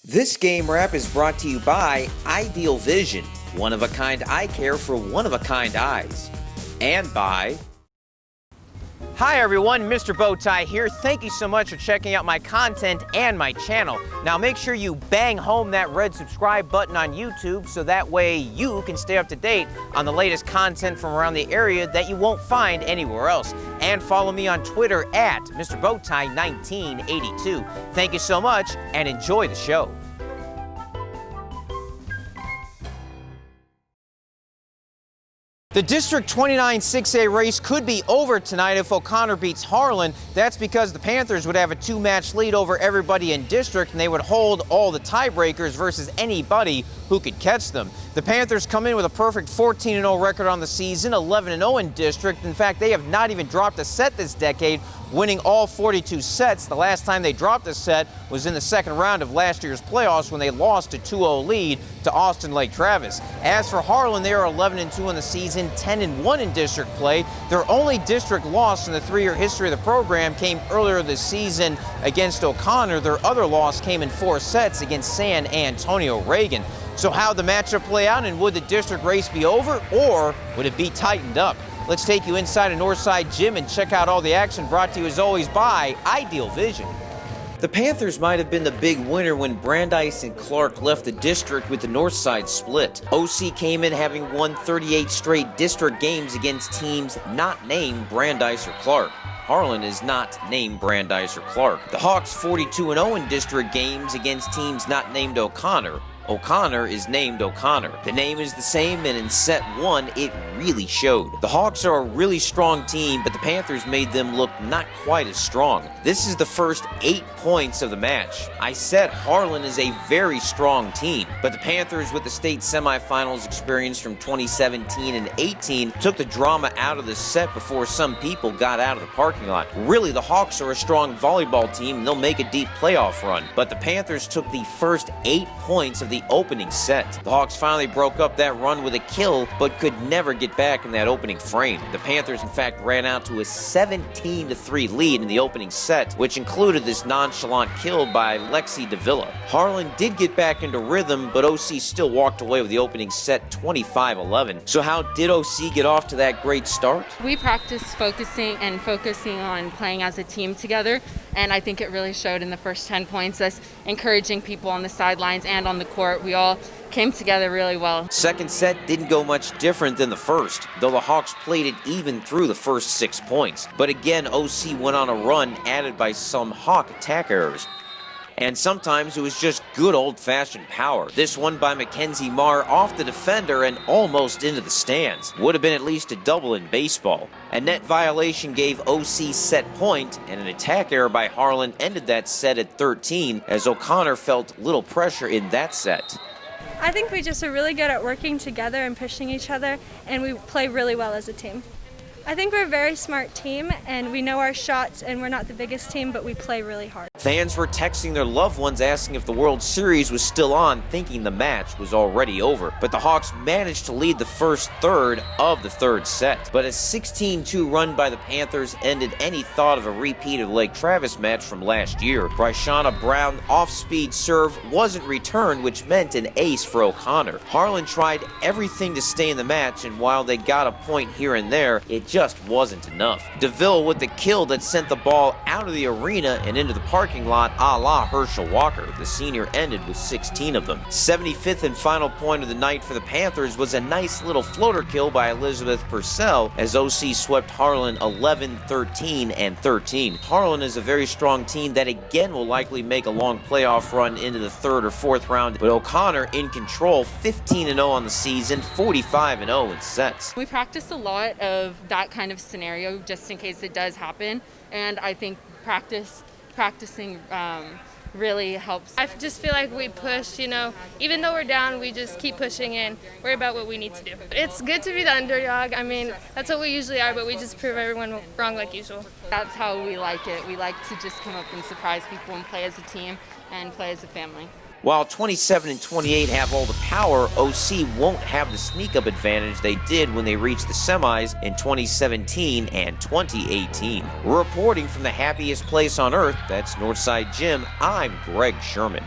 This game wrap is brought to you by Ideal Vision, one-of-a-kind eye care for one-of-a-kind eyes. And by... Hi everyone, Mr. Bowtie here. Thank you so much for checking out my content and my channel. Now make sure you bang home that red subscribe button on YouTube so that way you can stay up to date on the latest content from around the area that you won't find anywhere else. And follow me on Twitter at Mr. Bowtie 1982. Thank you so much and enjoy the show. The District 29 6A race could be over tonight if O'Connor beats Harlan. That's because the Panthers would have a two-match lead over everybody in district, and they would hold all the tiebreakers versus anybody who could catch them. The Panthers come in with a perfect 14-0 record on the season, 11-0 in district. In fact, they have not even dropped a set this decade, winning all 42 sets. The last time they dropped a set was in the second round of last year's playoffs when they lost a 2-0 lead to Austin Lake Travis. As for Harlan, they are 11-2 in the season, 10-1 in district play. Their only district loss in the three-year history of the program came earlier this season against O'Connor. Their other loss came in 4 sets against San Antonio Reagan. So how'd the matchup play out, and would the district race be over, or would it be tightened up? Let's take you inside a Northside gym and check out all the action, brought to you as always by Ideal Vision. The Panthers might have been the big winner when Brandeis and Clark left the district with the Northside split. OC came in having won 38 straight district games against teams not named Brandeis or Clark. Harlan is not named Brandeis or Clark. The Hawks 42-0 in district games against teams not named O'Connor. O'Connor is named O'Connor. The name is the same, and in set 1, it really showed. The Hawks are a really strong team, but the Panthers made them look not quite as strong. This is the first 8 points of the match. I said Harlan is a very strong team, but the Panthers, with the state semifinals experience from 2017 and 18, took the drama out of the set before some people got out of the parking lot. Really, the Hawks are a strong volleyball team, and they'll make a deep playoff run, but the Panthers took the first 8 points of the opening set. The Hawks finally broke up that run with a kill, but could never get back in that opening frame. The Panthers, in fact, ran out to a 17-3 lead in the opening set, which included this nonchalant kill by Lexi Davila. Harlan did get back into rhythm, but OC still walked away with the opening set 25-11. So how did OC get off to that great start? We practiced focusing on playing as a team together, and I think it really showed in the first 10 points, us encouraging people on the sidelines and on the court. We all came together really well. Second set didn't go much different than the first, though the Hawks played it even through the first 6 points. But again, OC went on a run added by some Hawk attack errors. And sometimes it was just good old-fashioned power. This one by Mackenzie Mahr off the defender and almost into the stands. Would have been at least a double in baseball. A net violation gave OC set point, and an attack error by Harlan ended that set at 13, as O'Connor felt little pressure in that set. I think we just are really good at working together and pushing each other, and we play really well as a team. I think we're a very smart team, and we know our shots, and we're not the biggest team, but we play really hard. Fans were texting their loved ones asking if the World Series was still on, thinking the match was already over. But the Hawks managed to lead the first third of the third set. But a 16-2 run by the Panthers ended any thought of a repeat of the Lake Travis match from last year. Bryshanna Brown off-speed serve wasn't returned, which meant an ace for O'Connor. Harlan tried everything to stay in the match, and while they got a point here and there, it just wasn't enough. Davila with the kill that sent the ball out of the arena and into the parking lot a la Herschel Walker. The senior ended with 16 of them. 75th and final point of the night for the Panthers was a nice little floater kill by Elizabeth Purcell as OC swept Harlan 11-13 and 13. Harlan is a very strong team that again will likely make a long playoff run into the third or fourth round, but O'Connor in control, 15-0 on the season, 45-0 in sets. We practiced a lot of that kind of scenario just in case it does happen, and I think practicing really helps. I just feel like we push, even though we're down, we just keep pushing and worry about what we need to do. It's good to be the underdog. I mean, that's what we usually are, but we just prove everyone wrong like usual. That's how we like it. We like to just come up and surprise people and play as a team and play as a family. While 27 and 28 have all the power, OC won't have the sneak-up advantage they did when they reached the semis in 2017 and 2018. Reporting from the happiest place on earth, that's Northside Gym, I'm Greg Sherman.